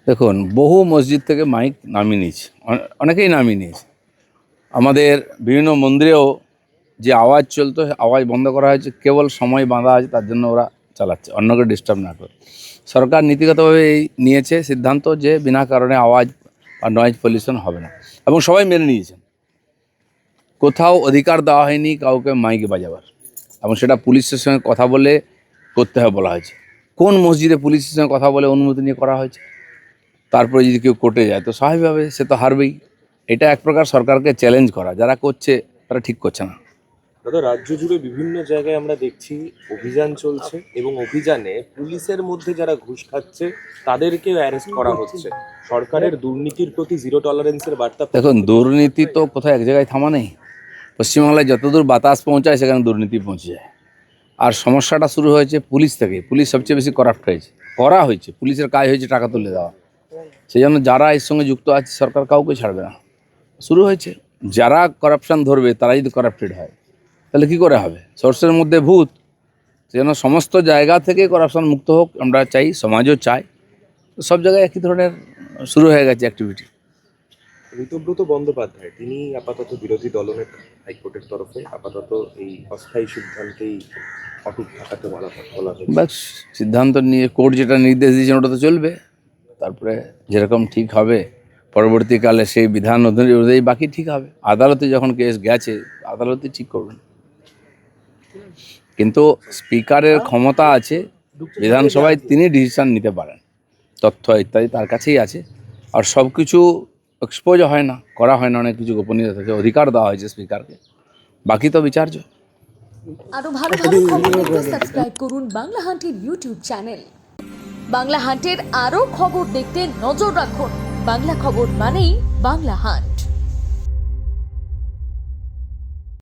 দেখুন, বহু মসজিদ থেকে মাইক নামিয়ে নিয়েছে, অনেকেই নামিয়ে নিয়েছে। আমাদের বিভিন্ন মন্দিরেও যে আওয়াজ চলতো আওয়াজ বন্ধ করা হয়েছে, কেবল সময় বাঁধা আছে, তার জন্য ওরা চালাচ্ছে, অন্যকে ডিস্টার্ব না করে। সরকার নীতিগতভাবে এই নিয়েছে সিদ্ধান্ত যে বিনা কারণে আওয়াজ বা নয়েজ পলিউশন হবে না, এবং সবাই মেনে নিয়েছেন। কোথাও অধিকার দেওয়া হয়নি কাউকে মাইকে বাজাবার, এবং সেটা পুলিশের সঙ্গে কথা বলে করতে হবে বলা হয়েছে। কোন মসজিদে পুলিশের সঙ্গে কথা বলে অনুমতি নিয়ে করা হয়েছে? তারপরে যদি কেউ কোর্টে যায় তো স্বাভাবিকভাবে সে তো হারবেই। এটা এক প্রকার সরকারকে চ্যালেঞ্জ করা, যারা করছে তারা ঠিক করছে না। দাদা, রাজ্য জুড়ে বিভিন্ন জায়গায় আমরা দেখছি অভিযান চলছে, এবং অভিযানে পুলিশের মধ্যে যারা ঘুষ খাচ্ছে তাদেরকে অ্যারেস্ট করা হচ্ছে। সরকারের দুর্নীতির প্রতি জিরো টলারেন্সের বার্তা। দেখুন, দুর্নীতি তো কোথাও এক জায়গায় থামা নেই। পশ্চিমবাংলায় যতদূর বাতাস পৌঁছায় সেখানে দুর্নীতি পৌঁছে যায়। আর সমস্যাটা শুরু হয়েছে পুলিশ থেকে। পুলিশ সবচেয়ে বেশি করাপ্ট হয়েছে। পুলিশের কাজ হয়েছে টাকা তুলে দেওয়া। সেই জন্য যারা এর সঙ্গে যুক্ত আছে সরকার কাউকে ছাড়বে না। শুরু হয়েছে, যারা করাপশান ধরবে তারা যদি করাপ্টেড হয় তাহলে কী করে হবে? সোর্সের মধ্যে ভূত। সেজন্য সমস্ত জায়গা থেকে করাপশান মুক্ত হোক আমরা চাই, সমাজও চাই। তো সব জায়গায় একই ধরনের শুরু হয়ে গেছে অ্যাক্টিভিটি। ঋতব্রত বন্দ্যোপাধ্যায় তিনি আপাতত বিরোধী দলনেতা, হাইকোর্টের তরফে আপাতত এই অস্থায়ী সিদ্ধান্তেই অটুট থাকাতে বলা হয়েছে। বাস সিদ্ধান্ত নিয়ে কোর্ট যেটা নির্দেশ দিয়েছেন ওটা তো চলবে। তারপরে যেরকম ঠিক হবে পরবর্তীকালে সেই বিধান অনুযায়ী বাকি ঠিক হবে। আদালতে যখন কেস গেছে আদালতে ঠিক করবেন। কিন্তু স্পিকারের ক্ষমতা আছে, বিধানসভায় তিনি ডিসিশন নিতে পারেন, তথ্য ইত্যাদি তার কাছেই আছে। আর সব কিছু এক্সপোজ হয় না, করা হয় না, অনেক কিছু গোপনীয়তা থাকে, অধিকার দেওয়া হয়েছে স্পিকারকে, বাকি তো বিচার্য। আরো ভালো ভালো খবর দেখতে সাবস্ক্রাইব করুন বাংলা হান্টের ইউটিউব চ্যানেল। বাংলা হান্টের আরো খবর দেখতে নজর রাখুন। বাংলা খবর মানেই বাংলা হান্ট।